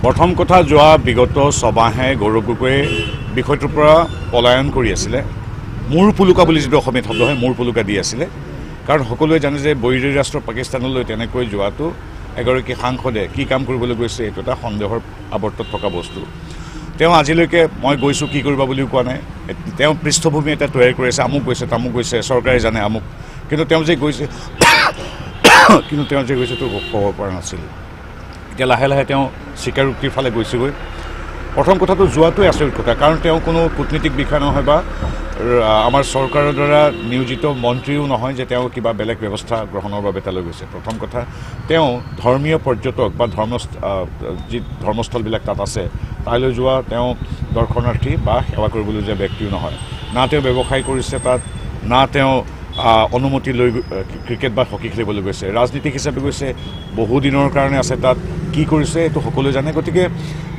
প্ৰথম কথা যোৱা বিগত ছমাহে গৌৰৱ গগৈয়ে বিষয়টোৰ পৰা পলায়ন কৰি আছিলে মূৰ পুলুকা বুলি যিটো অসমীয়াত শব্দ হয় মূৰ পুলুকা দি আছিলে কাৰণ সকলোৱে জানে যে বৈৰী ৰাষ্ট্ৰ পাকিস্তানলৈ তেনেকৈ যোৱাটো এগৰাকী সাংসদে কি কাম কৰিবলৈ গৈছে এইটো এটা সন্দেহৰ আৱৰ্তত থকা বস্তু তেওঁ আজিলৈকে মই গৈছোঁ কি কৰিবা বুলিও কোৱা নাই তেওঁ পৃষ্ঠভূমি এটা তৈয়াৰ কৰি আছে আমুক গৈছে তামুক গৈছে চৰকাৰে জানে আমুক কিন্তু তেওঁ যে গৈছে তো ক'ব পৰা নাছিল এতিয়া লাহে লাহে তেওঁ স্বীকাৰোক্তিৰ ফালে গৈছেগৈ প্ৰথম কথাটো যোৱাটোৱে আচৰিত কথা কাৰণ তেওঁ কোনো কূটনীতিক বিষয় নহয় বা আমাৰ চৰকাৰৰ দ্বাৰা নিয়োজিত মন্ত্ৰীও নহয় যে তেওঁ কিবা বেলেগ ব্যৱস্থা গ্ৰহণৰ বাবে তালৈ গৈছে প্ৰথম কথা তেওঁ ধৰ্মীয় পৰ্যটক বা যি ধৰ্মস্থলবিলাক তাত আছে তালৈ যোৱা তেওঁ দৰ্শনাৰ্থী বা সেৱা কৰিবলৈ যোৱা ব্যক্তিও নহয় না তেওঁ ব্যৱসায় কৰিছে তাত না তেওঁ অনুমতি লৈ ক্ৰিকেট বা হকী খেলিবলৈ গৈছে ৰাজনীতিক হিচাপে গৈছে বহুদিনৰ কাৰণে আছে তাত কি কৰিছে এইটো সকলোৱে জানে গতিকে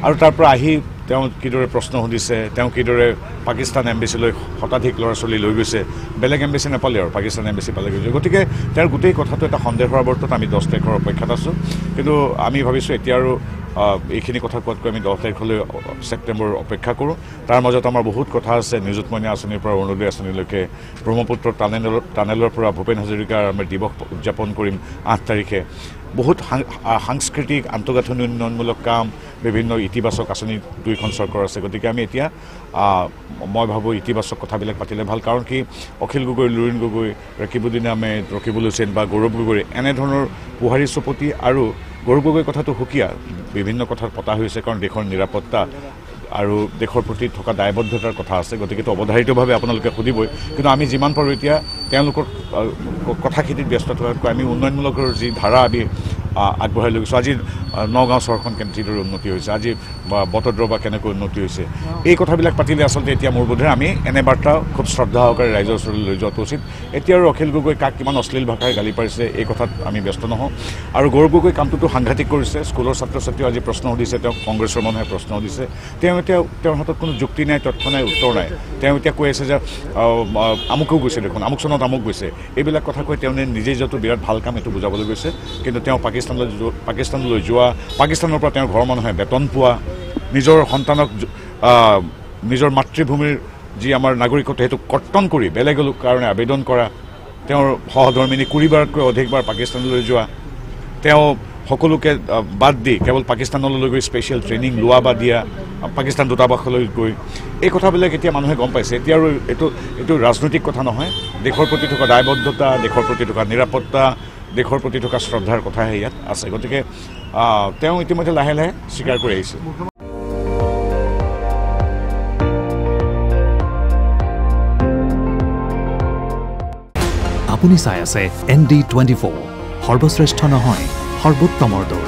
আৰু তাৰ পৰা আহি তেওঁ কিদৰে প্ৰশ্ন সুধিছে তেওঁ কিদৰে পাকিস্তান এম্বেচিলৈ শতাধিক ল'ৰা ছোৱালী লৈ গৈছে বেলেগ এম্বেচি নাপালে আৰু পাকিস্তান এম্বেচি পালে গৈছে গতিকে তেওঁৰ গোটেই কথাটো এটা সন্দেহৰ আৱৰ্তত আমি 10 তাৰিখৰ অপেক্ষাত আছোঁ কিন্তু আমি ভাবিছোঁ এতিয়া আৰু এইখিনি কথা কোৱাতকৈ আমি 10 তাৰিখলৈ ছেপ্টেম্বৰ অপেক্ষা কৰোঁ তাৰ মাজত আমাৰ বহুত কথা আছে নিযুত মইনা আঁচনিৰ পৰা অৰুণোদয় আঁচনিলৈকে ব্ৰহ্মপুত্ৰ টানেলৰ পৰা ভূপেন হাজৰিকাৰ আমি দিৱস উদযাপন কৰিম 8 তাৰিখে বহুত সাংস্কৃতিক আন্তঃগাঁথনি উন্নয়নমূলক কাম বিভিন্ন ইতিবাচক আঁচনি দুইখন চৰকাৰ আছে গতিকে আমি এতিয়া মই ভাবোঁ ইতিবাচক কথাবিলাক পাতিলে ভাল কাৰণ কি অখিল গগৈ লুৰিণ গগৈ ৰকিবুদ্দিন আহমেদ ৰকিবুল হুছেইন বা গৌৰৱ গগৈ এনেধৰণৰ পুহাৰী চুপতি আৰু গৌৰৱ গগৈৰ কথাটো সুকীয়া বিভিন্ন কথাত পতা হৈছে কাৰণ দেশৰ নিৰাপত্তা আৰু দেশৰ প্ৰতি থকা দায়বদ্ধতাৰ কথা আছে গতিকে অৱধাৰিতভাৱে আপোনালোকে সুধিবই কিন্তু আমি যিমান পাৰোঁ এতিয়া তেওঁলোকৰ কথাখিনিত ব্যস্ত থকাতকৈ আমি উন্নয়নমূলকৰ যি ধাৰা আমি আগবঢ়াই লৈ গৈছোঁ আজি নগাঁও চহৰখন যিদৰে উন্নতি হৈছে আজি বটদ্ৰৱা কেনেকৈ উন্নতি হৈছে এই কথাবিলাক পাতিলে আচলতে এতিয়া মোৰ বোধেৰে আমি এনে বাৰ্তা খুব শ্ৰদ্ধা সহকাৰে ৰাইজৰ ওচৰলৈ লৈ যোৱাটো উচিত এতিয়া আৰু অখিল গগৈ কাক কিমান অশ্লীল ভাষাৰে গালি পাৰিছে এই কথাত আমি ব্যস্ত নহওঁ আৰু গৌৰৱ গগৈ কামটোতো সাংঘাতিক কৰিছে স্কুলৰ ছাত্ৰ ছাত্ৰীয়ে আজি প্ৰশ্ন সুধিছে তেওঁক কংগ্ৰেছৰ মানুহে প্ৰশ্ন সুধিছে তেওঁ এতিয়া তেওঁৰ হাতত কোনো যুক্তি নাই তথ্য নাই উত্তৰ নাই তেওঁ এতিয়া কৈ আছে যে আমুকেও গৈছে দেখোন আমুক চনত আমুক গৈছে এইবিলাক কথা কৈ তেওঁ নিজেই য'টো বিৰাট ভাল কাম এইটো বুজাবলৈ গৈছে কিন্তু তেওঁ পাকিস্তানলৈ যোৱা পাকিস্তানৰ পৰা তেওঁৰ ঘৰৰ মানুহে বেতন পোৱা নিজৰ সন্তানক নিজৰ মাতৃভূমিৰ যি আমাৰ নাগৰিকত্ব সেইটো কৰ্তন কৰি বেলেগৰ কাৰণে আবেদন কৰা তেওঁৰ সহধৰ্মিনী 20বাৰতকৈ অধিকবাৰ পাকিস্তানলৈ যোৱা তেওঁ সকলোকে বাদ দি কেৱল পাকিস্তানলৈ গৈ স্পেচিয়েল ট্ৰেইনিং লোৱা বা দিয়া পাকিস্তান দূতাবাসলৈ গৈ এই কথাবিলাক এতিয়া মানুহে গম পাইছে এতিয়া আৰু এইটো ৰাজনৈতিক কথা নহয় দেশৰ প্ৰতি থকা দায়বদ্ধতা দেশৰ প্ৰতি থকা নিৰাপত্তা দেশৰ প্ৰতি থকা শ্ৰদ্ধাৰ কথাহে ইয়াত আছে গতিকে তেওঁ ইতিমধ্যে লাহে লাহে স্বীকাৰ কৰি আহিছে আপুনি চাই আছে ND24 সৰ্বশ্ৰেষ্ঠ নহয় সৰ্বোত্তমৰ দৌৰ